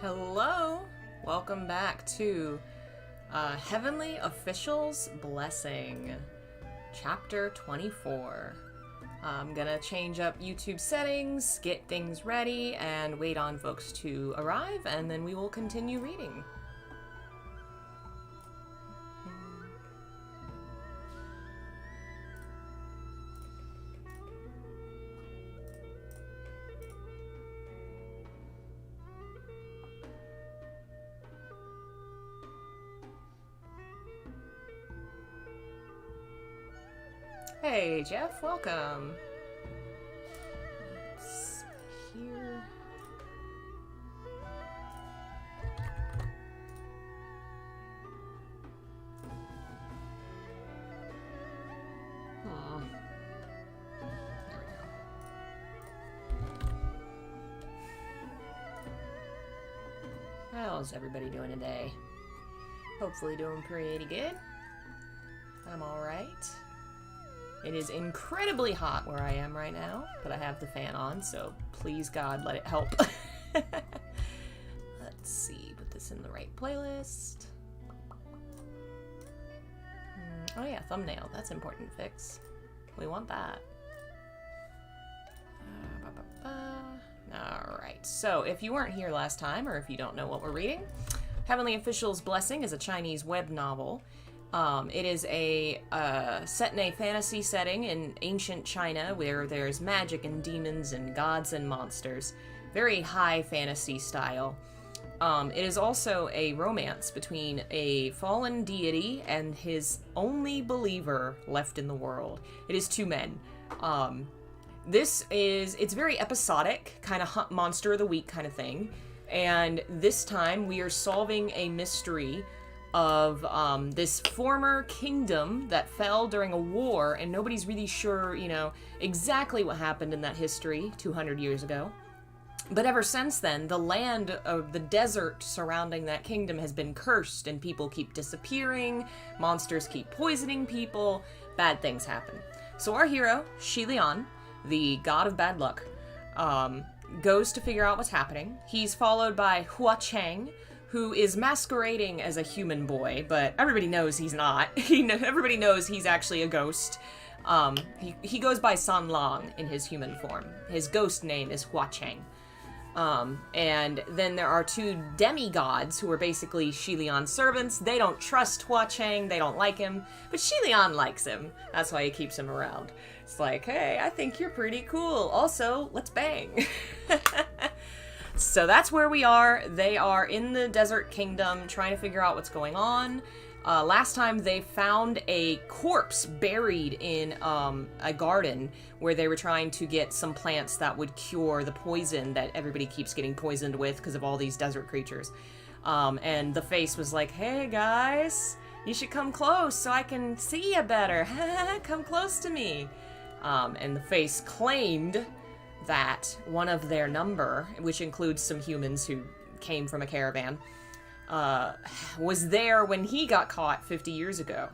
Hello! Welcome back to Heavenly Official's Blessing, Chapter 24. I'm gonna change up YouTube settings, get things ready, and wait on folks to arrive, and then we will continue reading. Hey, Jeff, welcome. Let's see here. There we go. How's everybody doing today? Hopefully doing pretty good. I'm alright. It is incredibly hot where I am right now, but I have the fan on, so please God, let it help. Let's see, put this in the right playlist. Oh yeah, thumbnail, that's important to fix. We want that. Alright, so if you weren't here last time, or if you don't know what we're reading, Heavenly Official's Blessing is a Chinese web novel. It is a set in a fantasy setting in ancient China where there's magic and demons and gods and monsters. Very high fantasy style. It is also a romance between a fallen deity and his only believer left in the world. It is two men. It's very episodic, kind of monster of the week kind of thing. And this time we are solving a mystery of this former kingdom that fell during a war, and nobody's really sure, exactly what happened in that history 200 years ago. But ever since then, the land of the desert surrounding that kingdom has been cursed, and people keep disappearing, monsters keep poisoning people, bad things happen. So our hero, Xie Lian, the god of bad luck, goes to figure out what's happening. He's followed by Hua Chang, who is masquerading as a human boy, but everybody knows he's not. Everybody knows he's actually a ghost. He goes by San Lang in his human form. His ghost name is Hua Chang. And then there are two demigods who are basically Xie Lian's servants. They don't trust Hua Chang, they don't like him, but Xie Lian likes him. That's why he keeps him around. It's like, hey, I think you're pretty cool. Also, let's bang. So that's where we are. They are in the desert kingdom trying to figure out what's going on. Last time they found a corpse buried in a garden where they were trying to get some plants that would cure the poison that everybody keeps getting poisoned with because of all these desert creatures. And the face was like, hey guys, you should come close so I can see you better. Come close to me. And the face claimed that one of their number, which includes some humans who came from a caravan, was there when he got caught 50 years ago.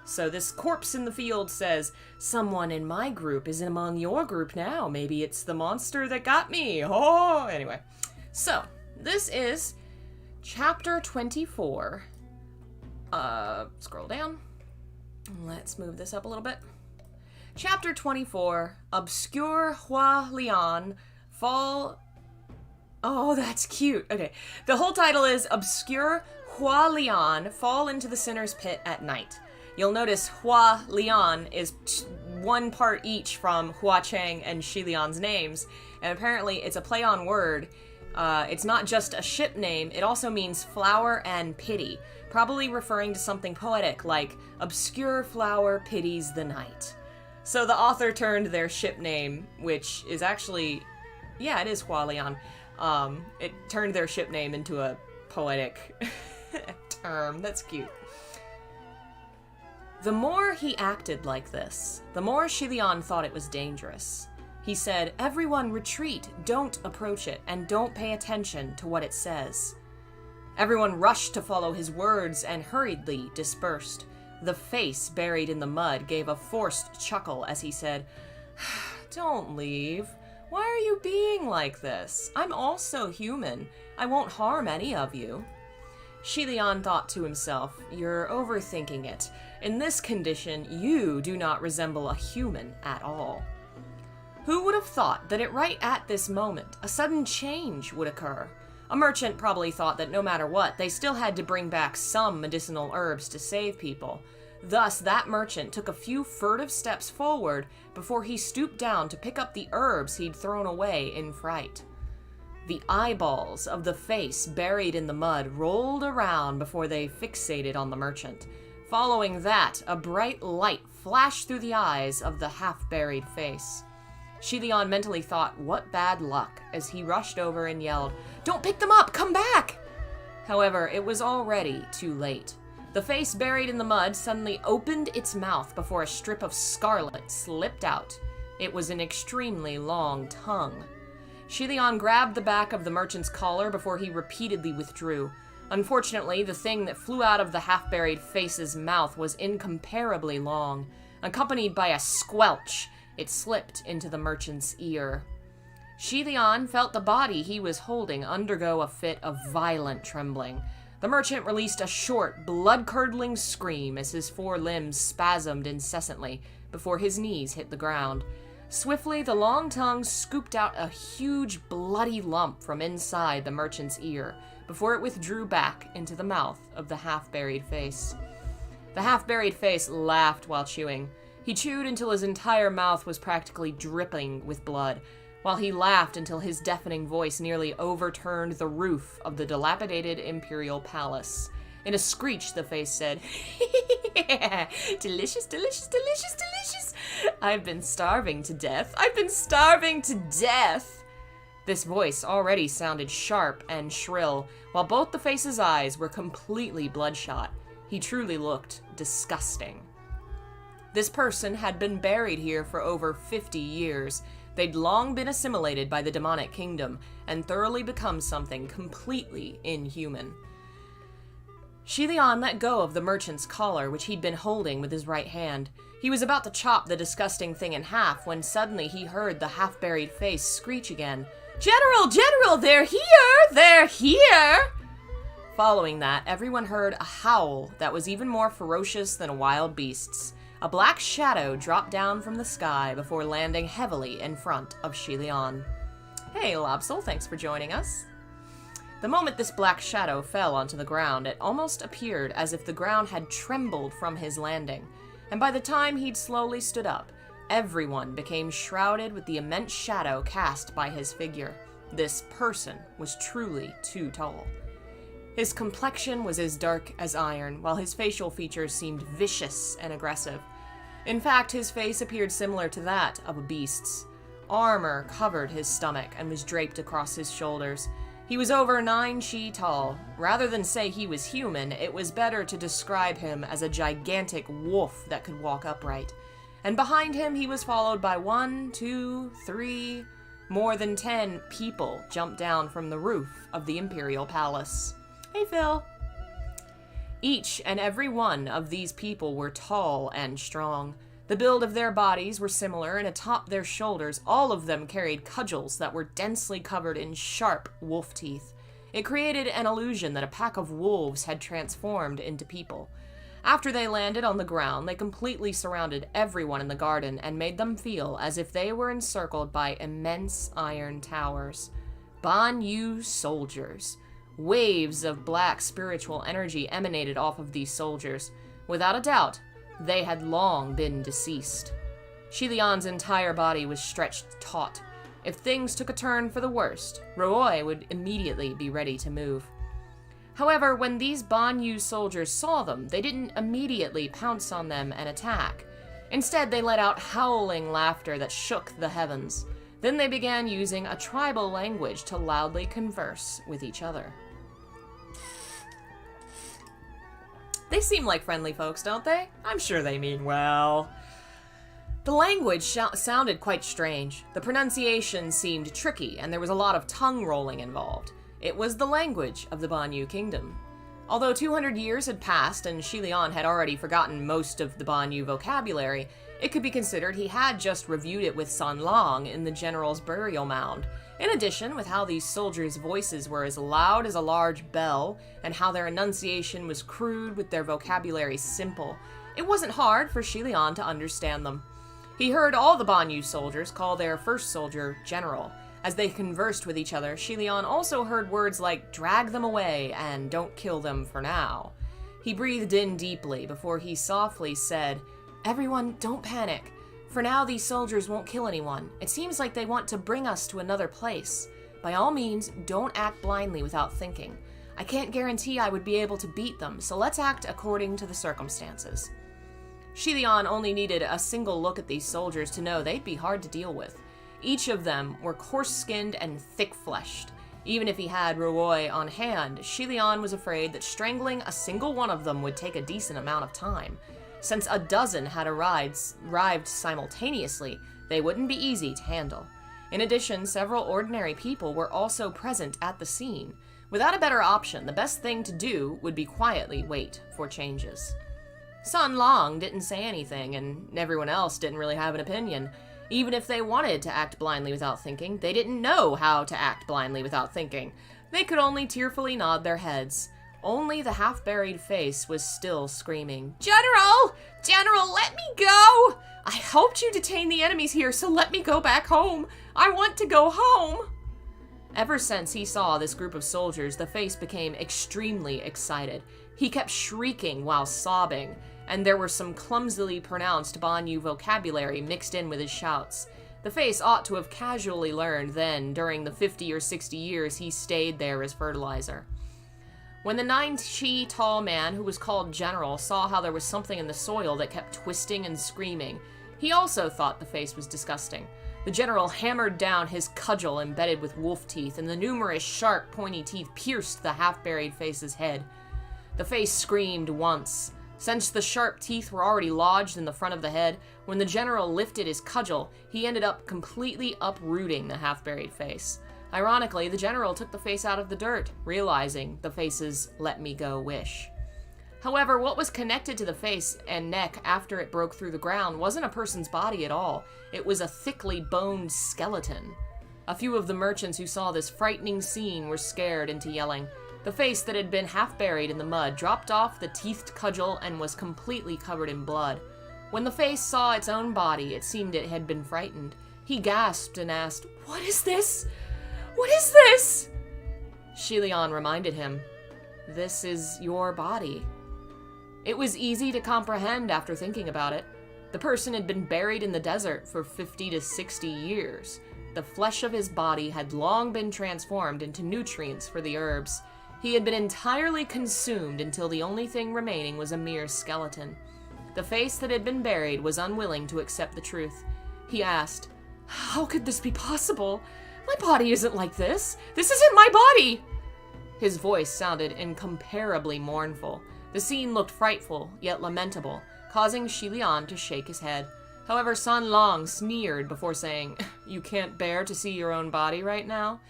So this corpse in the field says, someone in my group is among your group now. Maybe it's the monster that got me. Oh, anyway. So, this is chapter 24. Scroll down. Let's move this up a little bit. Chapter 24, Obscure Hua Lian, Fall... Oh, that's cute. Okay. The whole title is Obscure Hua Lian, Fall into the Sinner's Pit at Night. You'll notice Hua Lian is one part each from Hua Chang and Xie Lian's names, and apparently it's a play on word. It's not just a ship name, it also means flower and pity, probably referring to something poetic like Obscure Flower Pities the Night. So the author turned their ship name, which is actually, yeah, it is Hua Lian. It turned their ship name into a poetic term. That's cute. The more he acted like this, the more Xie Lian thought it was dangerous. He said, everyone retreat, don't approach it, and don't pay attention to what it says. Everyone rushed to follow his words and hurriedly dispersed. The face buried in the mud gave a forced chuckle as he said, don't leave. Why are you being like this? I'm also human. I won't harm any of you. Xie Lian thought to himself, you're overthinking it. In this condition, you do not resemble a human at all. Who would have thought that right at this moment, a sudden change would occur? A merchant probably thought that no matter what, they still had to bring back some medicinal herbs to save people. Thus, that merchant took a few furtive steps forward before he stooped down to pick up the herbs he'd thrown away in fright. The eyeballs of the face buried in the mud rolled around before they fixated on the merchant. Following that, a bright light flashed through the eyes of the half-buried face. Xie Lian mentally thought, what bad luck, as he rushed over and yelled, "Don't pick them up! Come back!" However, it was already too late. The face buried in the mud suddenly opened its mouth before a strip of scarlet slipped out. It was an extremely long tongue. Xie Lian grabbed the back of the merchant's collar before he repeatedly withdrew. Unfortunately, the thing that flew out of the half-buried face's mouth was incomparably long. Accompanied by a squelch, it slipped into the merchant's ear. Xie Lian felt the body he was holding undergo a fit of violent trembling. The merchant released a short, blood-curdling scream as his four limbs spasmed incessantly before his knees hit the ground. Swiftly, the long tongue scooped out a huge, bloody lump from inside the merchant's ear before it withdrew back into the mouth of the half-buried face. The half-buried face laughed while chewing. He chewed until his entire mouth was practically dripping with blood, while he laughed until his deafening voice nearly overturned the roof of the dilapidated imperial palace. In a screech, the face said, "Delicious, delicious, delicious, delicious! I've been starving to death. I've been starving to death!" This voice already sounded sharp and shrill, while both the face's eyes were completely bloodshot. He truly looked disgusting. This person had been buried here for over 50 years. They'd long been assimilated by the demonic kingdom and thoroughly become something completely inhuman. Xie Lian let go of the merchant's collar, which he'd been holding with his right hand. He was about to chop the disgusting thing in half when suddenly he heard the half-buried face screech again. "General! General! They're here! They're here!" Following that, everyone heard a howl that was even more ferocious than a wild beast's. A black shadow dropped down from the sky before landing heavily in front of Xie Lian. Hey, Lobsel, thanks for joining us. The moment this black shadow fell onto the ground, it almost appeared as if the ground had trembled from his landing, and by the time he'd slowly stood up, everyone became shrouded with the immense shadow cast by his figure. This person was truly too tall. His complexion was as dark as iron, while his facial features seemed vicious and aggressive. In fact, his face appeared similar to that of a beast's. Armor covered his stomach and was draped across his shoulders. He was over 9 chi tall. Rather than say he was human, it was better to describe him as a gigantic wolf that could walk upright. And behind him, he was followed by 1, 2, 3, more than 10 people jumped down from the roof of the imperial palace. Hey, Phil. Each and every one of these people were tall and strong. The build of their bodies were similar, and atop their shoulders, all of them carried cudgels that were densely covered in sharp wolf teeth. It created an illusion that a pack of wolves had transformed into people. After they landed on the ground, they completely surrounded everyone in the garden and made them feel as if they were encircled by immense iron towers. Banyu soldiers. Waves of black spiritual energy emanated off of these soldiers. Without a doubt, they had long been deceased. Xie Lian's entire body was stretched taut. If things took a turn for the worst, Roy would immediately be ready to move. However, when these Banyu soldiers saw them, they didn't immediately pounce on them and attack. Instead, they let out howling laughter that shook the heavens. Then they began using a tribal language to loudly converse with each other. They seem like friendly folks, don't they? I'm sure they mean well. The language sounded quite strange. The pronunciation seemed tricky, and there was a lot of tongue rolling involved. It was the language of the Banyu Kingdom. Although 200 years had passed and Xie Lian had already forgotten most of the Banyu vocabulary, it could be considered he had just reviewed it with San Lang in the general's burial mound. In addition, with how these soldiers' voices were as loud as a large bell, and how their enunciation was crude with their vocabulary simple, it wasn't hard for Xie Lian to understand them. He heard all the Banyu soldiers call their first soldier General. As they conversed with each other, Xie Lian also heard words like drag them away and don't kill them for now. He breathed in deeply before he softly said, "Everyone, don't panic. For now, these soldiers won't kill anyone. It seems like they want to bring us to another place. By all means, don't act blindly without thinking. I can't guarantee I would be able to beat them, so let's act according to the circumstances." Xie Lian only needed a single look at these soldiers to know they'd be hard to deal with. Each of them were coarse-skinned and thick-fleshed. Even if he had Ruoi on hand, Xie Lian was afraid that strangling a single one of them would take a decent amount of time. Since a dozen had arrived simultaneously, they wouldn't be easy to handle. In addition, several ordinary people were also present at the scene. Without a better option, the best thing to do would be quietly wait for changes. San Lang didn't say anything, and everyone else didn't really have an opinion. Even if they wanted to act blindly without thinking, they didn't know how to act blindly without thinking. They could only tearfully nod their heads. Only the half-buried face was still screaming, "General! General, let me go! I helped you detain the enemies here, so let me go back home! I want to go home!" Ever since he saw this group of soldiers, the face became extremely excited. He kept shrieking while sobbing, and there were some clumsily pronounced Banyu vocabulary mixed in with his shouts. The face ought to have casually learned then, during the 50 or 60 years he stayed there as fertilizer. When the 9-chi tall man, who was called General, saw how there was something in the soil that kept twisting and screaming, he also thought the face was disgusting. The general hammered down his cudgel embedded with wolf teeth, and the numerous sharp, pointy teeth pierced the half-buried face's head. The face screamed once. Since the sharp teeth were already lodged in the front of the head, when the general lifted his cudgel, he ended up completely uprooting the half-buried face. Ironically, the general took the face out of the dirt, realizing the face's let me go wish. However, what was connected to the face and neck after it broke through the ground wasn't a person's body at all. It was a thickly boned skeleton. A few of the merchants who saw this frightening scene were scared into yelling. The face that had been half buried in the mud dropped off the teethed cudgel and was completely covered in blood. When the face saw its own body, it seemed it had been frightened. He gasped and asked, "What is this? What is this?" Xie Lian reminded him, "This is your body." It was easy to comprehend after thinking about it. The person had been buried in the desert for 50 to 60 years. The flesh of his body had long been transformed into nutrients for the herbs. He had been entirely consumed until the only thing remaining was a mere skeleton. The face that had been buried was unwilling to accept the truth. He asked, "How could this be possible? My body isn't like this. This isn't my body!" His voice sounded incomparably mournful. The scene looked frightful, yet lamentable, causing Xie Lian to shake his head. However, San Lang sneered before saying, "You can't bear to see your own body right now?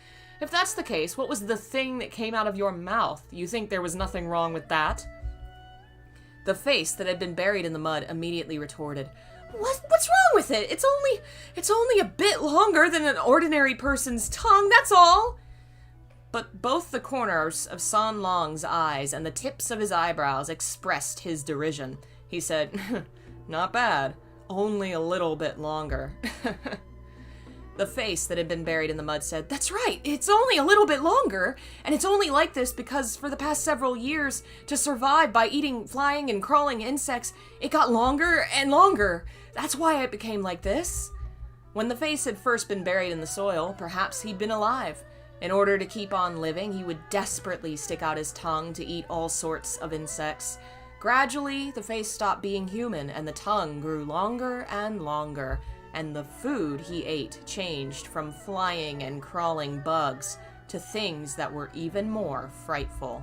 If that's the case, what was the thing that came out of your mouth? You think there was nothing wrong with that?" The face that had been buried in the mud immediately retorted, What's wrong with it? It's only a bit longer than an ordinary person's tongue, that's all." But both the corners of San Lang's eyes and the tips of his eyebrows expressed his derision. He said, "Not bad. Only a little bit longer." The face that had been buried in the mud said, "That's right, it's only a little bit longer, and it's only like this because for the past several years, to survive by eating flying and crawling insects, it got longer and longer. That's why it became like this." When the face had first been buried in the soil, perhaps he'd been alive. In order to keep on living, he would desperately stick out his tongue to eat all sorts of insects. Gradually, the face stopped being human, and the tongue grew longer and longer, and the food he ate changed from flying and crawling bugs to things that were even more frightful.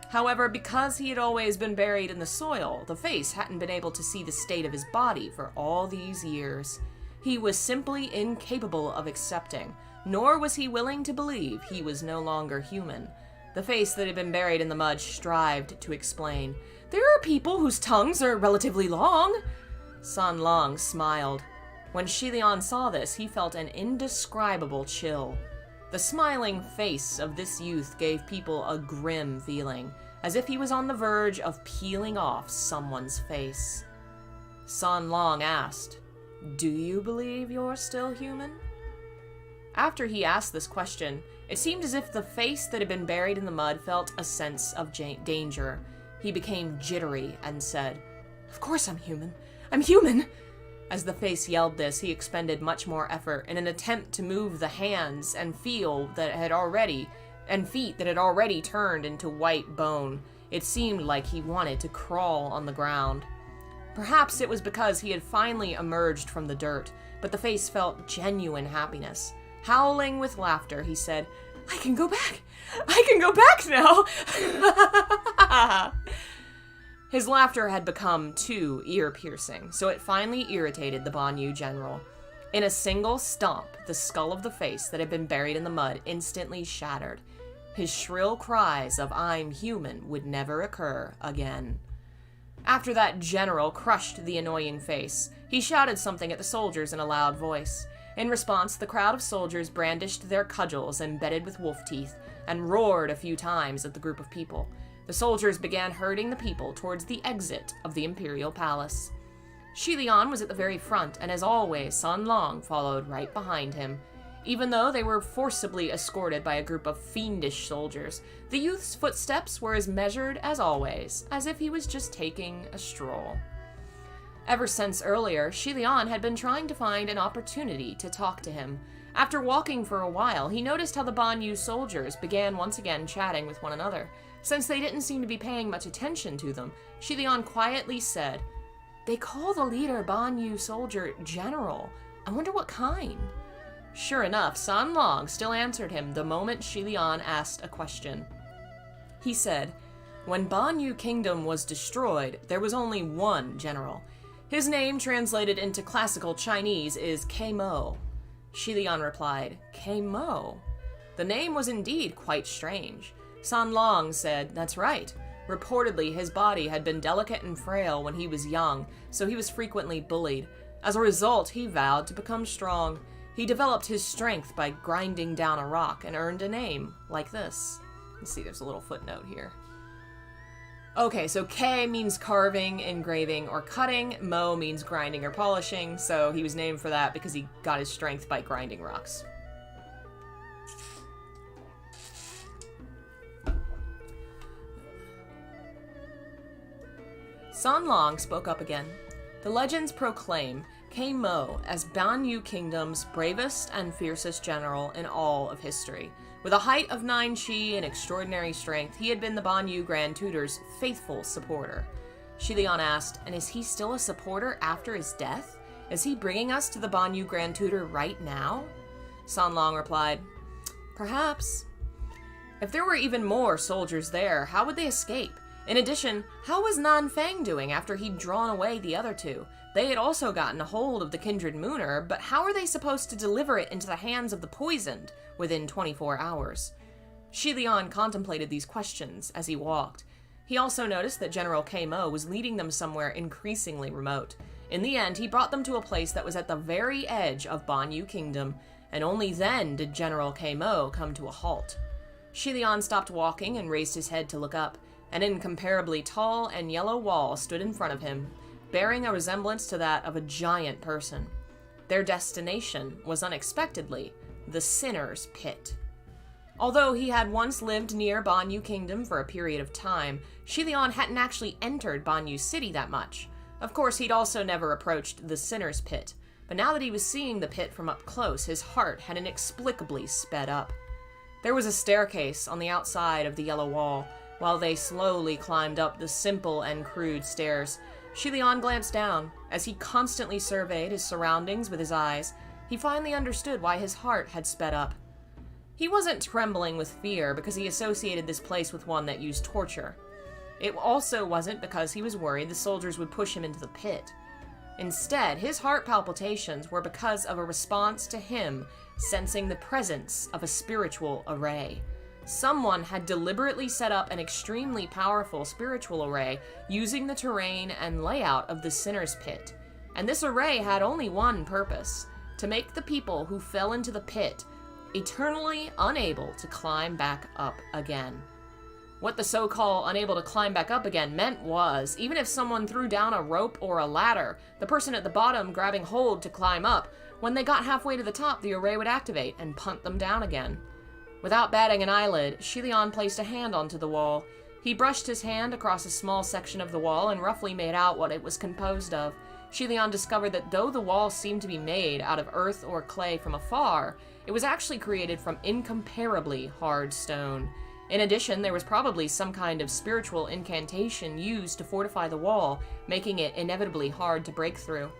However, because he had always been buried in the soil, the face hadn't been able to see the state of his body for all these years. He was simply incapable of accepting, nor was he willing to believe he was no longer human. The face that had been buried in the mud strived to explain. "There are people whose tongues are relatively long." San Lang smiled. When Xie Lian saw this, he felt an indescribable chill. The smiling face of this youth gave people a grim feeling, as if he was on the verge of peeling off someone's face. San Lang asked, "Do you believe you're still human?" After he asked this question, it seemed as if the face that had been buried in the mud felt a sense of danger. He became jittery and said, "Of course I'm human. I'm human!" As the face yelled this, he expended much more effort in an attempt to move the hands and feet that had already turned into white bone. It seemed like he wanted to crawl on the ground. Perhaps it was because he had finally emerged from the dirt, but the face felt genuine happiness. Howling with laughter, he said, "I can go back! I can go back now!" His laughter had become too ear-piercing, so it finally irritated the Banyu general. In a single stomp, the skull of the face that had been buried in the mud instantly shattered. His shrill cries of "I'm human" would never occur again. After that general crushed the annoying face, he shouted something at the soldiers in a loud voice. In response, the crowd of soldiers brandished their cudgels embedded with wolf teeth and roared a few times at the group of people. The soldiers began herding the people towards the exit of the imperial palace. Xie Lian was at the very front, and as always, San Lang followed right behind him. Even though they were forcibly escorted by a group of fiendish soldiers, the youth's footsteps were as measured as always, as if he was just taking a stroll. Ever since earlier, Xie Lian had been trying to find an opportunity to talk to him. After walking for a while, he noticed how the Banyu soldiers began once again chatting with one another. Since they didn't seem to be paying much attention to them, Xie Lian quietly said, "They call the leader Banyu soldier General. I wonder what kind?" Sure enough, San Lang still answered him the moment Xie Lian asked a question. He said, "When Banyu Kingdom was destroyed, there was only one general. His name, translated into classical Chinese, is Keimo." Xie Lian replied, "Keimo?" The name was indeed quite strange. San Lang said, "That's right. Reportedly, his body had been delicate and frail when he was young, so he was frequently bullied. As a result, he vowed to become strong. He developed his strength by grinding down a rock and earned a name like this." Let's see, there's a little footnote here. Okay, so K means carving, engraving, or cutting. Mo means grinding or polishing, so he was named for that because he got his strength by grinding rocks. San Lang spoke up again. "The legends proclaim Keimo as Banyu Kingdom's bravest and fiercest general in all of history. With a height of 9 chi and extraordinary strength, he had been the Banyu Grand Tutor's faithful supporter." Xie Lian asked, "And is he still a supporter after his death? Is he bringing us to the Banyu Grand Tutor right now?" San Lang replied, "Perhaps. If there were even more soldiers there, how would they escape? In addition, how was Nan Fang doing after he'd drawn away the other two? They had also gotten a hold of the kindred mooner, but how are they supposed to deliver it into the hands of the poisoned within 24 hours? Xie Lian contemplated these questions as he walked. He also noticed that General Keimo was leading them somewhere increasingly remote. In the end, he brought them to a place that was at the very edge of Banyu Kingdom, and only then did General Keimo come to a halt. Xie Lian stopped walking and raised his head to look up. An incomparably tall and yellow wall stood in front of him, bearing a resemblance to that of a giant person. Their destination was unexpectedly the Sinner's Pit. Although he had once lived near Banyu Kingdom for a period of time, Xie Lian hadn't actually entered Banyu City that much. Of course, he'd also never approached the Sinner's Pit, but now that he was seeing the pit from up close, his heart had inexplicably sped up. There was a staircase on the outside of the yellow wall. While they slowly climbed up the simple and crude stairs, Xie Lian glanced down. As he constantly surveyed his surroundings with his eyes, he finally understood why his heart had sped up. He wasn't trembling with fear because he associated this place with one that used torture. It also wasn't because he was worried the soldiers would push him into the pit. Instead, his heart palpitations were because of a response to him sensing the presence of a spiritual array. Someone had deliberately set up an extremely powerful spiritual array using the terrain and layout of the sinner's pit. And this array had only one purpose: to make the people who fell into the pit eternally unable to climb back up again. What the so-called unable to climb back up again meant was, even if someone threw down a rope or a ladder, the person at the bottom grabbing hold to climb up, when they got halfway to the top, the array would activate and punt them down again. Without batting an eyelid, Xie Lian placed a hand onto the wall. He brushed his hand across a small section of the wall and roughly made out what it was composed of. Xie Lian discovered that though the wall seemed to be made out of earth or clay from afar, it was actually created from incomparably hard stone. In addition, there was probably some kind of spiritual incantation used to fortify the wall, making it inevitably hard to break through.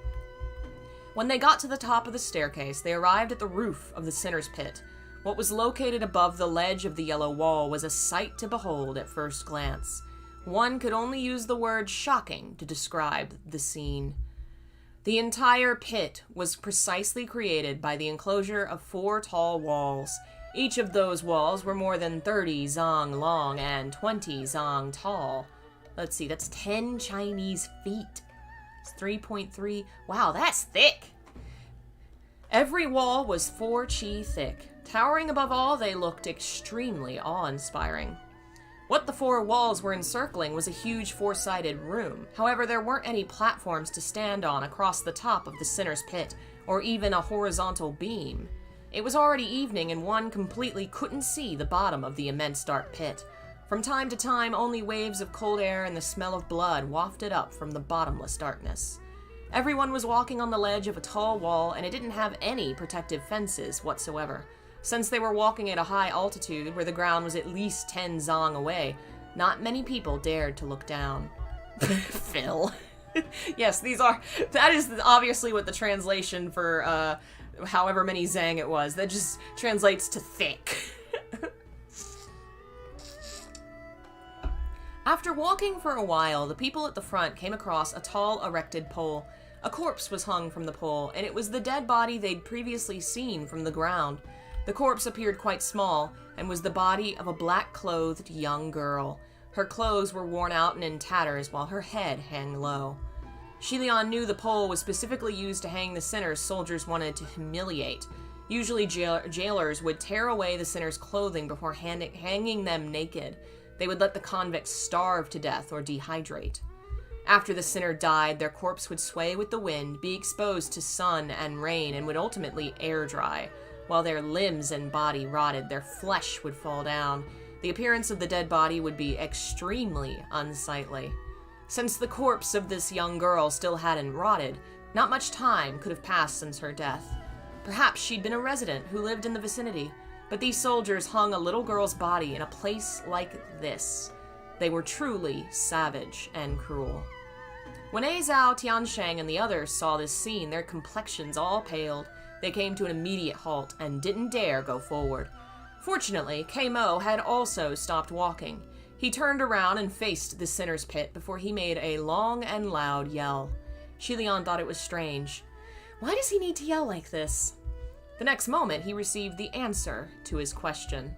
When they got to the top of the staircase, they arrived at the roof of the sinner's pit. What was located above the ledge of the yellow wall was a sight to behold at first glance. One could only use the word shocking to describe the scene. The entire pit was precisely created by the enclosure of 4 tall walls. Each of those walls were more than 30 zong long and 20 zong tall. Let's see, that's 10 Chinese feet. It's 3.3. Wow, that's thick! Every wall was 4 chi thick. Towering above all, they looked extremely awe-inspiring. What the 4 walls were encircling was a huge 4-sided room. However, there weren't any platforms to stand on across the top of the sinner's pit, or even a horizontal beam. It was already evening, and one completely couldn't see the bottom of the immense dark pit. From time to time, only waves of cold air and the smell of blood wafted up from the bottomless darkness. Everyone was walking on the ledge of a tall wall, and it didn't have any protective fences whatsoever. Since they were walking at a high altitude, where the ground was at least 10 zong away, not many people dared to look down. Phil. Yes, that is obviously what the translation for, however many zang it was. That just translates to thick. After walking for a while, the people at the front came across a tall, erected pole. A corpse was hung from the pole, and it was the dead body they'd previously seen from the ground. The corpse appeared quite small, and was the body of a black-clothed young girl. Her clothes were worn out and in tatters, while her head hung low. Xie Lian knew the pole was specifically used to hang the sinners soldiers wanted to humiliate. Usually jailers would tear away the sinners' clothing before hanging them naked. They would let the convicts starve to death or dehydrate. After the sinner died, their corpse would sway with the wind, be exposed to sun and rain, and would ultimately air dry. While their limbs and body rotted, their flesh would fall down. The appearance of the dead body would be extremely unsightly. Since the corpse of this young girl still hadn't rotted, not much time could have passed since her death. Perhaps she'd been a resident who lived in the vicinity, but these soldiers hung a little girl's body in a place like this. They were truly savage and cruel. When Zhao, Tiansheng, and the others saw this scene, their complexions all paled. They came to an immediate halt and didn't dare go forward. Fortunately, Mo had also stopped walking. He turned around and faced the sinner's pit before he made a long and loud yell. Xie Lian thought it was strange. Why does he need to yell like this? The next moment, he received the answer to his question.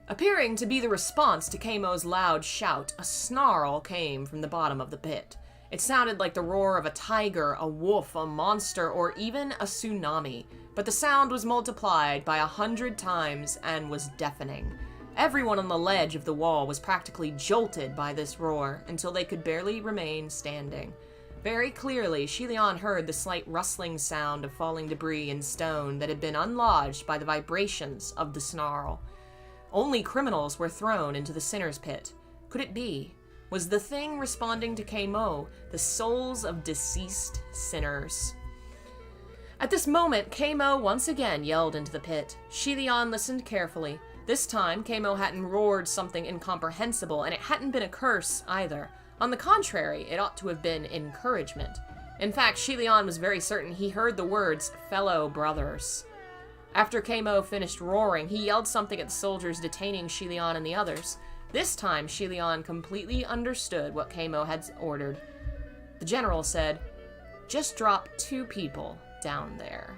Appearing to be the response to Mo's loud shout, a snarl came from the bottom of the pit. It sounded like the roar of a tiger, a wolf, a monster, or even a tsunami, but the sound was multiplied by 100 times and was deafening. Everyone on the ledge of the wall was practically jolted by this roar until they could barely remain standing. Very clearly, Xie Lian heard the slight rustling sound of falling debris and stone that had been unlodged by the vibrations of the snarl. Only criminals were thrown into the sinner's pit. Could it be? Was the thing responding to Mo the souls of deceased sinners? At this moment, Mo once again yelled into the pit. Xie Lian listened carefully. This time, Mo hadn't roared something incomprehensible, and it hadn't been a curse either. On the contrary, it ought to have been encouragement. In fact, Xie Lian was very certain he heard the words, fellow brothers. After Mo finished roaring, he yelled something at the soldiers detaining Xie Lian and the others. This time, Xie Lian completely understood what Mo had ordered. The general said, "Just drop 2 people down there."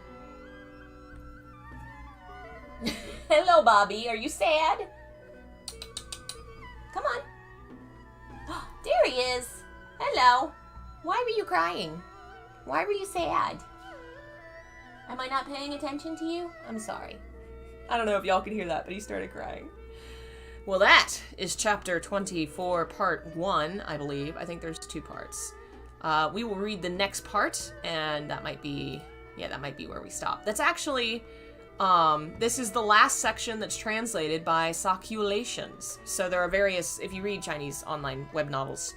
Hello, Bobby. Are you sad? There he is. Hello. Why were you crying? Why were you sad? Am I not paying attention to you? I'm sorry. I don't know if y'all can hear that, but he started crying. Well, that is chapter 24, part 1, I believe. I think there's 2 parts. We will read the next part, and that might be where we stop. That's actually, this is the last section that's translated by Circulations. So there are various, if you read Chinese online web novels,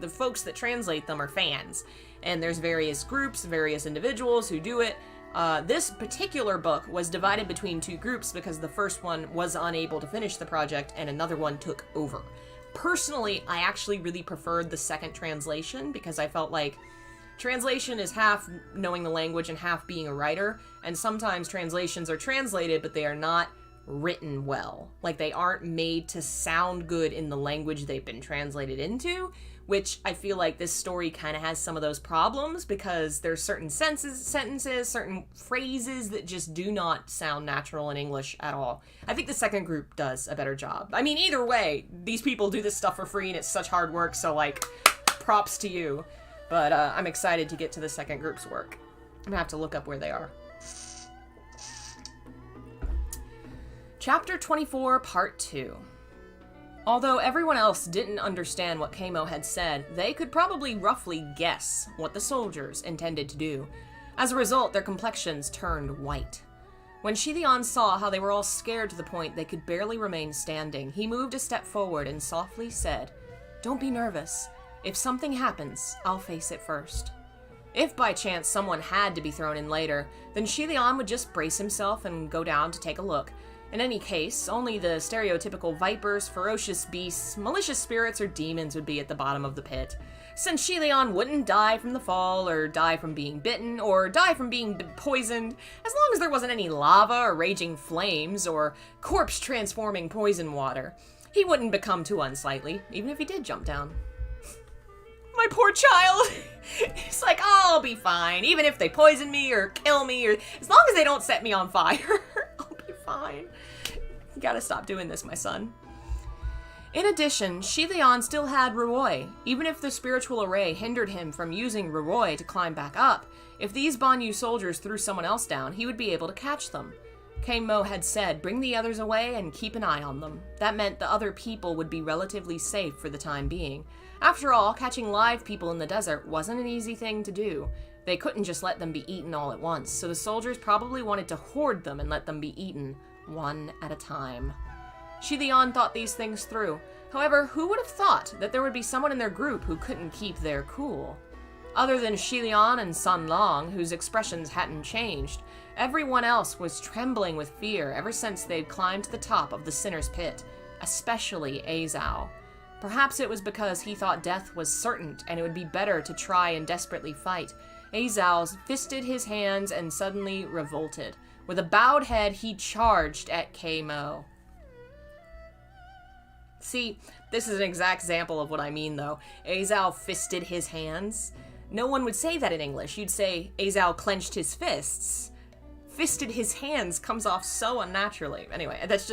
the folks that translate them are fans. And there's various groups, various individuals who do it. This particular book was divided between 2 groups because the first one was unable to finish the project and another one took over. Personally, I actually really preferred the second translation because I felt like translation is half knowing the language and half being a writer, and sometimes translations are translated, but they are not written well. Like, they aren't made to sound good in the language they've been translated into, which I feel like this story kind of has some of those problems because there's certain sentences, certain phrases that just do not sound natural in English at all. I think the second group does a better job. I mean, either way, these people do this stuff for free and it's such hard work, so, like, props to you. But I'm excited to get to the second group's work. I'm gonna have to look up where they are. Chapter 24, Part 2. Although everyone else didn't understand what Kamo had said, they could probably roughly guess what the soldiers intended to do. As a result, their complexions turned white. When Xie Lian saw how they were all scared to the point they could barely remain standing, he moved a step forward and softly said, "Don't be nervous. If something happens, I'll face it first." If by chance someone had to be thrown in later, then Xie Lian would just brace himself and go down to take a look. In any case, only the stereotypical vipers, ferocious beasts, malicious spirits, or demons would be at the bottom of the pit. Since Xie Lian wouldn't die from the fall, or die from being bitten, or die from being poisoned, as long as there wasn't any lava or raging flames, or corpse-transforming poison water, he wouldn't become too unsightly, even if he did jump down. My poor child! He's like, oh, I'll be fine, even if they poison me, or kill me, or as long as they don't set me on fire, I'll be fine. You gotta stop doing this, my son. In addition, Xie Lian still had Ruoi. Even if the spiritual array hindered him from using Ruoi to climb back up, if these Banyu soldiers threw someone else down, he would be able to catch them. Kamo had said, bring the others away and keep an eye on them. That meant the other people would be relatively safe for the time being. After all, catching live people in the desert wasn't an easy thing to do. They couldn't just let them be eaten all at once, so the soldiers probably wanted to hoard them and let them be eaten, one at a time. Xie Lian thought these things through. However, who would have thought that there would be someone in their group who couldn't keep their cool? Other than Xie Lian and Sun Long, whose expressions hadn't changed, everyone else was trembling with fear ever since they'd climbed to the top of the Sinner's Pit, especially Azao. Perhaps it was because he thought death was certain and it would be better to try and desperately fight. Azao fisted his hands and suddenly revolted. With a bowed head, he charged at Kamo. See, this is an exact example of what I mean, though. Azao fisted his hands. No one would say that in English. You'd say Azao clenched his fists. Fisted his hands comes off so unnaturally. Anyway, that's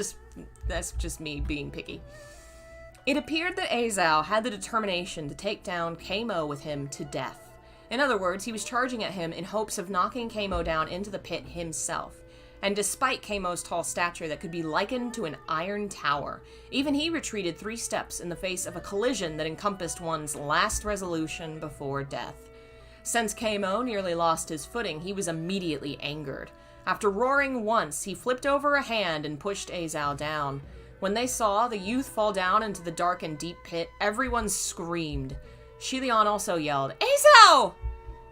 just me being picky. It appeared that Azao had the determination to take down Kamo with him to death. In other words, he was charging at him in hopes of knocking Kamo down into the pit himself. And despite Kamo's tall stature that could be likened to an iron tower, even he retreated 3 steps in the face of a collision that encompassed one's last resolution before death. Since Kamo nearly lost his footing, he was immediately angered. After roaring once, he flipped over a hand and pushed Azao down. When they saw the youth fall down into the dark and deep pit, everyone screamed. Xie Lian also yelled, "Azao!"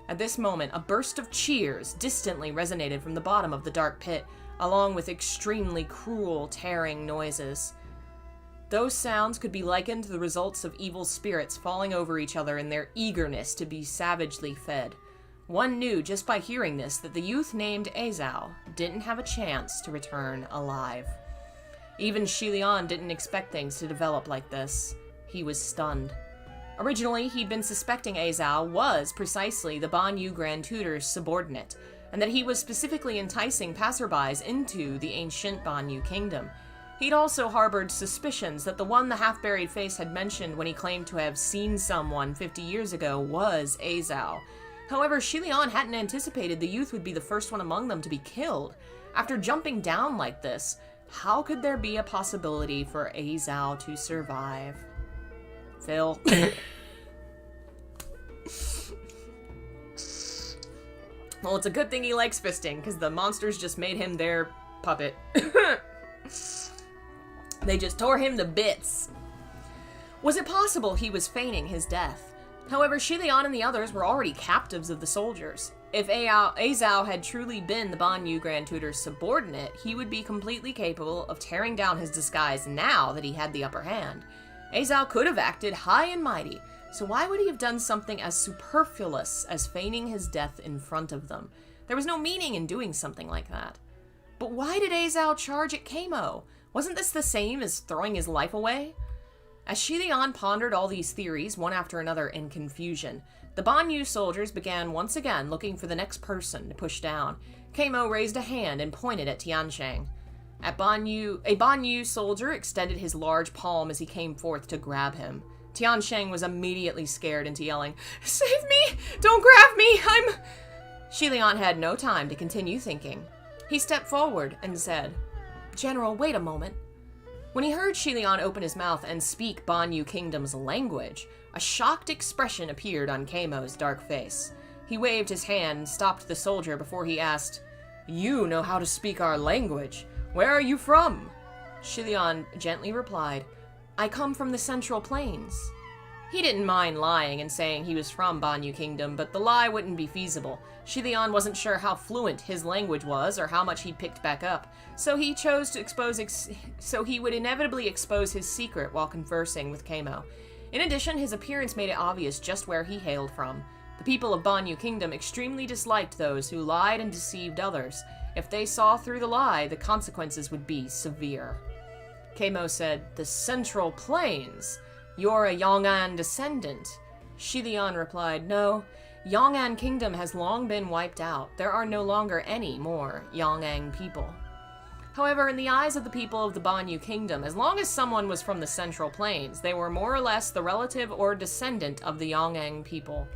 At this moment, a burst of cheers distantly resonated from the bottom of the dark pit, along with extremely cruel, tearing noises. Those sounds could be likened to the results of evil spirits falling over each other in their eagerness to be savagely fed. One knew just by hearing this that the youth named Azao didn't have a chance to return alive. Even Xie Lian didn't expect things to develop like this. He was stunned. Originally, he'd been suspecting Azao was precisely the Banyu Grand Tutor's subordinate, and that he was specifically enticing passerbys into the ancient Banyu kingdom. He'd also harbored suspicions that the one the half-buried face had mentioned when he claimed to have seen someone 50 years ago was Azao. However, Xie Lian hadn't anticipated the youth would be the first one among them to be killed. After jumping down like this, how could there be a possibility for Azao to survive? Phil. Well, it's a good thing he likes fisting, because the monsters just made him their puppet. They just tore him to bits. Was it possible he was feigning his death? However, Xie Lian and the others were already captives of the soldiers. If Azao had truly been the Banyu Grand Tutor's subordinate, he would be completely capable of tearing down his disguise now that he had the upper hand. Azao could have acted high and mighty, so why would he have done something as superfluous as feigning his death in front of them? There was no meaning in doing something like that. But why did Azao charge at Kamo? Wasn't this the same as throwing his life away? As Xie Lian pondered all these theories, one after another in confusion, the Banyu soldiers began once again looking for the next person to push down. Kamo raised a hand and pointed at Tiansheng. A Banyu soldier extended his large palm as he came forth to grab him. Tiansheng was immediately scared into yelling, "Save me! Don't grab me! Xie Lian had no time to continue thinking. He stepped forward and said, "General, wait a moment." When he heard Xie Lian open his mouth and speak Banyu Kingdom's language, a shocked expression appeared on Kamo's dark face. He waved his hand and stopped the soldier before he asked, "You know how to speak our language. Where are you from?" Xie Lian gently replied, "I come from the Central Plains." He didn't mind lying and saying he was from Banyu Kingdom, but the lie wouldn't be feasible. Xie Lian wasn't sure how fluent his language was or how much he'd picked back up, so he chose to so he would inevitably expose his secret while conversing with Kamo. In addition, his appearance made it obvious just where he hailed from. The people of Banyu Kingdom extremely disliked those who lied and deceived others. If they saw through the lie, the consequences would be severe. Kamo said, "The Central Plains? You're a Yong'an descendant." Xie Lian replied, "No, Yong'an Kingdom has long been wiped out. There are no longer any more Yong'an people." However, in the eyes of the people of the Banyu Kingdom, as long as someone was from the Central Plains, they were more or less the relative or descendant of the Yong'an people.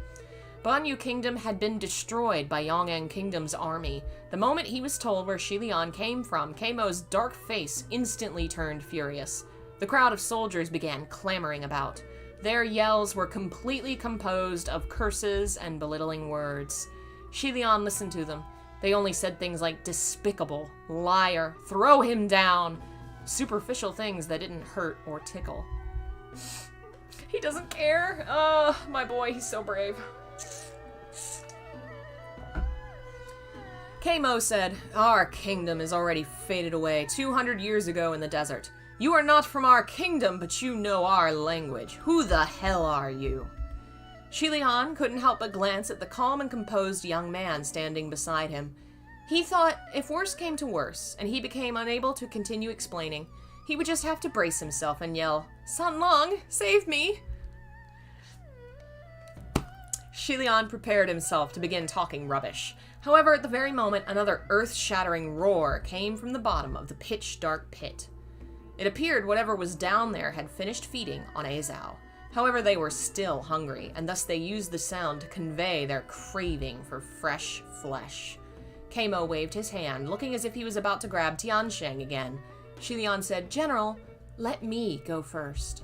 Banyu Kingdom had been destroyed by Yong'an Kingdom's army. The moment he was told where Xie Lian came from, Kamo's dark face instantly turned furious. The crowd of soldiers began clamoring about. Their yells were completely composed of curses and belittling words. Xie Lian listened to them. They only said things like despicable, liar, throw him down. Superficial things that didn't hurt or tickle. He doesn't care. Oh, my boy, he's so brave. Kamo said, "Our kingdom is already faded away 200 years ago in the desert. You are not from our kingdom, but you know our language. Who the hell are you?" Xie Lian couldn't help but glance at the calm and composed young man standing beside him. He thought if worse came to worse, and he became unable to continue explaining, he would just have to brace himself and yell, "San Long, save me!" Xie Lian prepared himself to begin talking rubbish. However, at the very moment, another earth-shattering roar came from the bottom of the pitch-dark pit. It appeared whatever was down there had finished feeding on Azao. However, they were still hungry, and thus they used the sound to convey their craving for fresh flesh. Kamo waved his hand, looking as if he was about to grab Tiansheng again. Xie Lian said, "General, let me go first."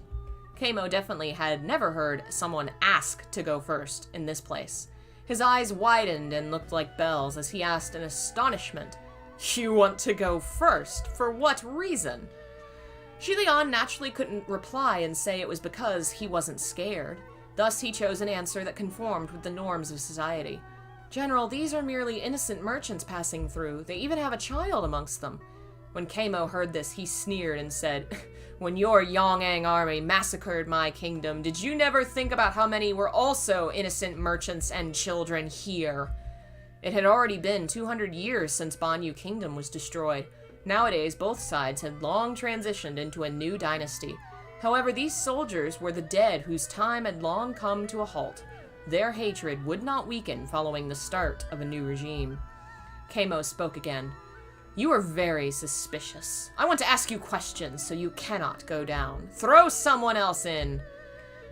Kamo definitely had never heard someone ask to go first in this place. His eyes widened and looked like bells as he asked in astonishment, "You want to go first? For what reason?" Xie Lian naturally couldn't reply and say it was because he wasn't scared. Thus he chose an answer that conformed with the norms of society. "General, these are merely innocent merchants passing through. They even have a child amongst them." When Kamo heard this, he sneered and said, "When your Yong'an army massacred my kingdom, did you never think about how many were also innocent merchants and children here?" It had already been 200 years since Banyu Kingdom was destroyed. Nowadays, both sides had long transitioned into a new dynasty. However, these soldiers were the dead whose time had long come to a halt. Their hatred would not weaken following the start of a new regime. Kamo spoke again. You are very suspicious. I want to ask you questions, so you cannot go down. Throw someone else in.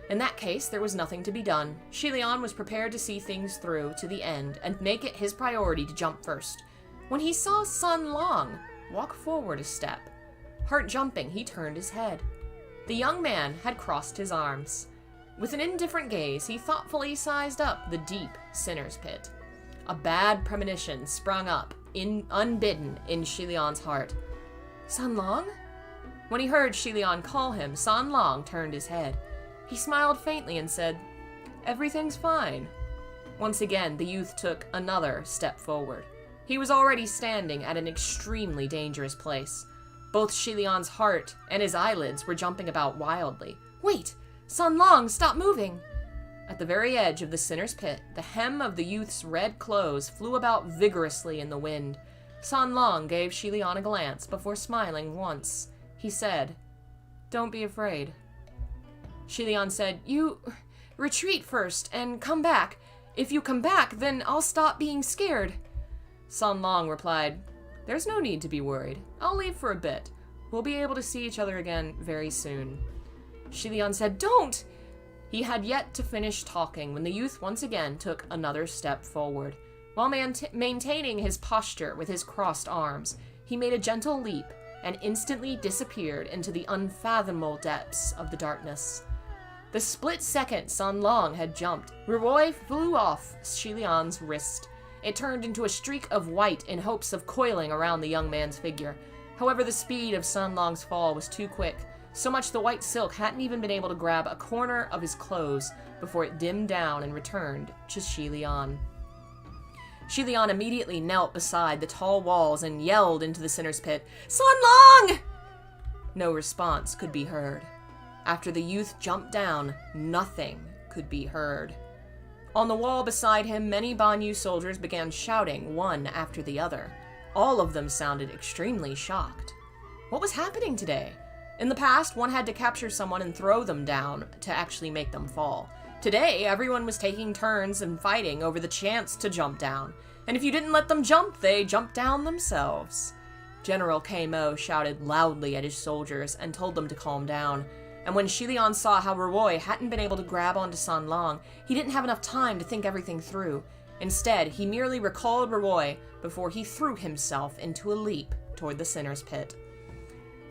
In that case, there was nothing to be done. Xie Lian was prepared to see things through to the end and make it his priority to jump first. When he saw Sun Long walk forward a step, heart jumping, he turned his head. The young man had crossed his arms. With an indifferent gaze, he thoughtfully sized up the deep sinner's pit. A bad premonition sprung up, unbidden, in Xie Lian's heart. Sun Long? When he heard Xie Lian call him, Sun Long turned his head. He smiled faintly and said, "Everything's fine." Once again, the youth took another step forward. He was already standing at an extremely dangerous place. Both Xie Lian's heart and his eyelids were jumping about wildly. "Wait! Sun Long, stop moving!" At the very edge of the sinner's pit, the hem of the youth's red clothes flew about vigorously in the wind. Sun Long gave Xie Lian a glance before smiling once. He said, "Don't be afraid." Xie Lian said, "You retreat first and come back. If you come back, then I'll stop being scared." Sun Long replied, "There's no need to be worried. I'll leave for a bit. We'll be able to see each other again very soon." Xie Lian said, "Don't!" He had yet to finish talking when the youth once again took another step forward. While maintaining his posture with his crossed arms, he made a gentle leap and instantly disappeared into the unfathomable depths of the darkness. The split second Sun Long had jumped, Ruoi flew off Xie Lian's wrist. It turned into a streak of white in hopes of coiling around the young man's figure. However, the speed of Sun Long's fall was too quick, so much the white silk hadn't even been able to grab a corner of his clothes before it dimmed down and returned to Xie Lian. Xie Lian immediately knelt beside the tall walls and yelled into the sinner's pit, "Sun Long!" No response could be heard. After the youth jumped down, nothing could be heard. On the wall beside him, many Banyu soldiers began shouting, one after the other. All of them sounded extremely shocked. What was happening today? In the past, one had to capture someone and throw them down to actually make them fall. Today, everyone was taking turns and fighting over the chance to jump down. And if you didn't let them jump, they jumped down themselves. General Mo shouted loudly at his soldiers and told them to calm down. And when Xie Lian saw how Ruoi hadn't been able to grab onto Sun Long, he didn't have enough time to think everything through. Instead, he merely recalled Ruoi before he threw himself into a leap toward the sinner's pit.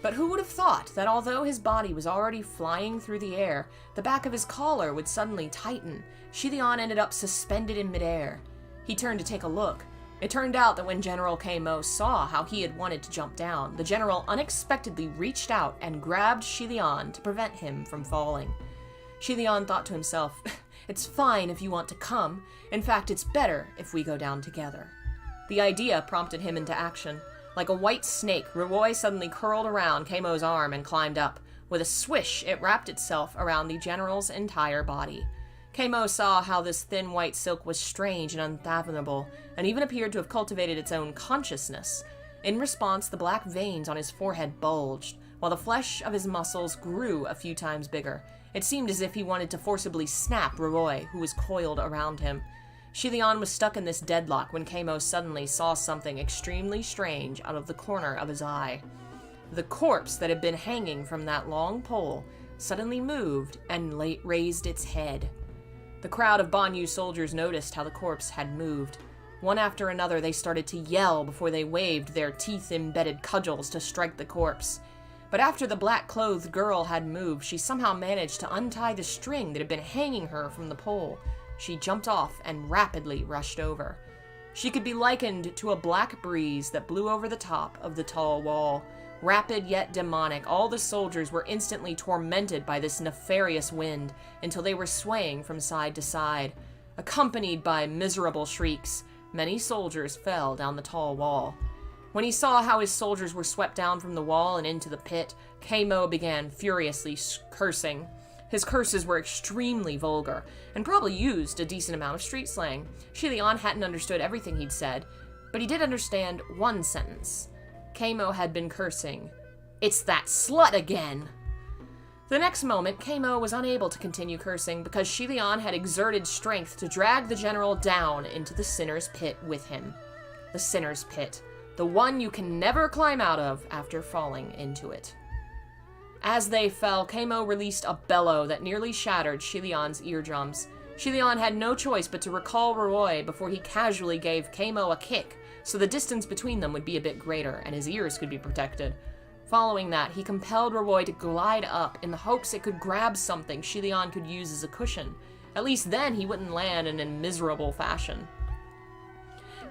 But who would have thought that although his body was already flying through the air, the back of his collar would suddenly tighten. Xie Lian ended up suspended in midair. He turned to take a look. It turned out that when General Mo saw how he had wanted to jump down, the general unexpectedly reached out and grabbed Xie Lian to prevent him from falling. Xie Lian thought to himself, "It's fine if you want to come. In fact, it's better if we go down together." The idea prompted him into action. Like a white snake, Ruoi suddenly curled around Mo's arm and climbed up. With a swish, it wrapped itself around the general's entire body. Mo saw how this thin white silk was strange and unfathomable, and even appeared to have cultivated its own consciousness. In response, the black veins on his forehead bulged, while the flesh of his muscles grew a few times bigger. It seemed as if he wanted to forcibly snap Ruoi, who was coiled around him. Xie Lian was stuck in this deadlock when Mo suddenly saw something extremely strange out of the corner of his eye. The corpse that had been hanging from that long pole suddenly moved and raised its head. The crowd of Banyu soldiers noticed how the corpse had moved. One after another, they started to yell before they waved their teeth-embedded cudgels to strike the corpse. But after the black-clothed girl had moved, she somehow managed to untie the string that had been hanging her from the pole. She jumped off and rapidly rushed over. She could be likened to a black breeze that blew over the top of the tall wall. Rapid yet demonic, all the soldiers were instantly tormented by this nefarious wind until they were swaying from side to side. Accompanied by miserable shrieks, many soldiers fell down the tall wall. When he saw how his soldiers were swept down from the wall and into the pit, Mo began furiously cursing. His curses were extremely vulgar, and probably used a decent amount of street slang. Xie Lian hadn't understood everything he'd said, but he did understand one sentence. Mo had been cursing, "It's that slut again!" The next moment, Mo was unable to continue cursing because Xie Lian had exerted strength to drag the general down into the sinner's pit with him. The sinner's pit. the one you can never climb out of after falling into it. As they fell, Keimo released a bellow that nearly shattered Xie Lian's eardrums. Xie Lian had no choice but to recall Ruoy before he casually gave Keimo a kick, so the distance between them would be a bit greater and his ears could be protected. Following that, he compelled Ruoy to glide up in the hopes it could grab something Xie Lian could use as a cushion. At least then he wouldn't land in a miserable fashion.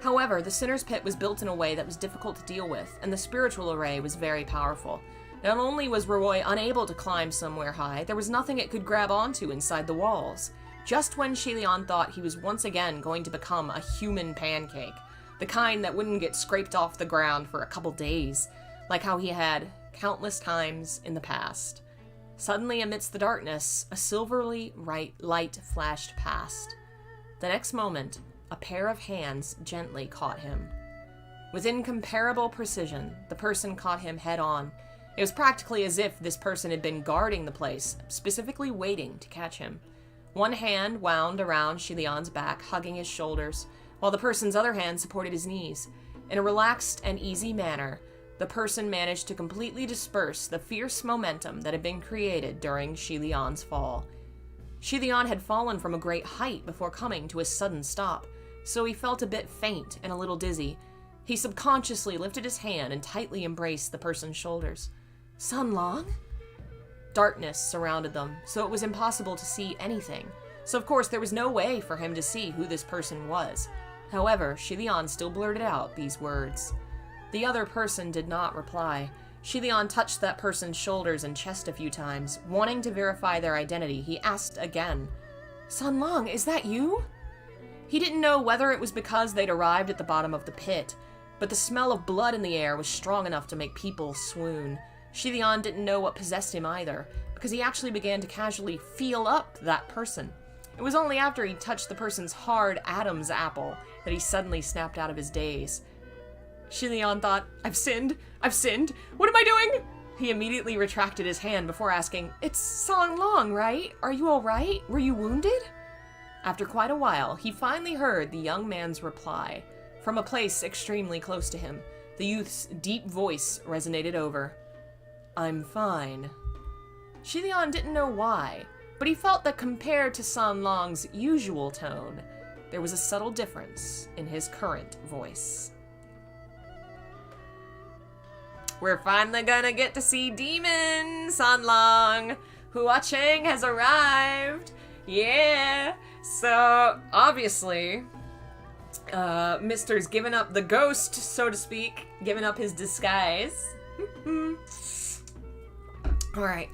However, the Sinner's Pit was built in a way that was difficult to deal with, and the spiritual array was very powerful. Not only was Ruoy unable to climb somewhere high, there was nothing it could grab onto inside the walls. Just when Xie Lian thought he was once again going to become a human pancake, the kind that wouldn't get scraped off the ground for a couple days, like how he had countless times in the past. Suddenly, amidst the darkness, a silvery light flashed past. The next moment, a pair of hands gently caught him. With incomparable precision, the person caught him head on. It was practically as if this person had been guarding the place, specifically waiting to catch him. One hand wound around Xie Lian's back, hugging his shoulders, while the person's other hand supported his knees. In a relaxed and easy manner, the person managed to completely disperse the fierce momentum that had been created during Xie Lian's fall. Xie Lian had fallen from a great height before coming to a sudden stop, so he felt a bit faint and a little dizzy. He subconsciously lifted his hand and tightly embraced the person's shoulders. Sunlong? Darkness surrounded them, so it was impossible to see anything. So of course there was no way for him to see who this person was. However, Xie Lian still blurted out these words. The other person did not reply. Xie Lian touched that person's shoulders and chest a few times. Wanting to verify their identity, he asked again, Sunlong, is that you? He didn't know whether it was because they'd arrived at the bottom of the pit, but the smell of blood in the air was strong enough to make people swoon. Xie Lian didn't know what possessed him either, because he actually began to casually feel up that person. It was only after he touched the person's hard Adam's apple that he suddenly snapped out of his daze. Xie Lian thought, I've sinned, what am I doing? He immediately retracted his hand before asking, It's Sunlong, right? Are you alright? Were you wounded? After quite a while, he finally heard the young man's reply. From a place extremely close to him, the youth's deep voice resonated over. I'm fine. Xie Lian didn't know why, but he felt that compared to Sunlong's usual tone, there was a subtle difference in his current voice. We're finally gonna get to see Demon Sunlong. Hua Cheng has arrived. Yeah. So, obviously, Mister's given up the ghost, so to speak. Given up his disguise. Alright,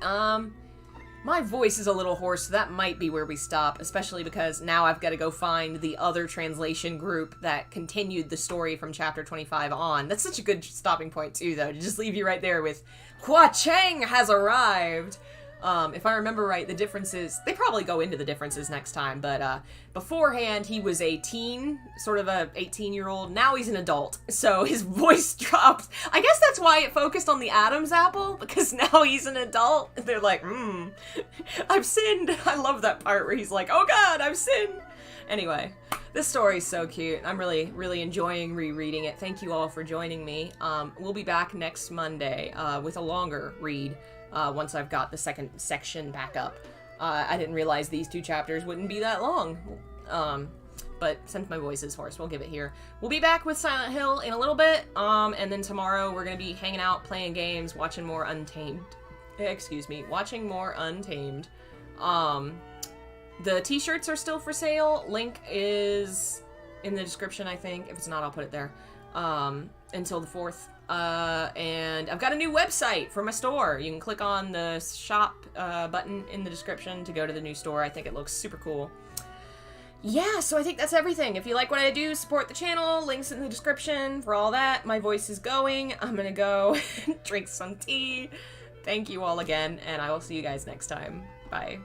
my voice is a little hoarse, so that might be where we stop, especially because now I've got to go find the other translation group that continued the story from chapter 25 on. That's such a good stopping point, too, though, to just leave you right there with, Hua Cheng has arrived! If I remember right, the differences, they probably go into the differences next time, but, beforehand, he was a teen, sort of a 18-year-old, now he's an adult, so his voice dropped. I guess that's why it focused on the Adam's apple, because now he's an adult, they're like, I've sinned. I love that part where he's like, oh god, I've sinned. Anyway, this story's so cute. I'm really, really enjoying rereading it. Thank you all for joining me. We'll be back next Monday, with a longer read. Once I've got the second section back up. I didn't realize these two chapters wouldn't be that long. But since my voice is hoarse, we'll give it here. We'll be back with Silent Hill in a little bit, and then tomorrow we're gonna be hanging out, playing games, watching more Untamed. Watching more Untamed. The t-shirts are still for sale. Link is in the description, I think. If it's not, I'll put it there. Until the 4th. And I've got a new website for my store. You can click on the shop button in the description to go to the new store. I think it looks super cool. Yeah, so I think that's everything. If you like what I do, support the channel. Links in the description for all that. My voice is going. I'm gonna go drink some tea. Thank you all again, and I will see you guys next time. Bye.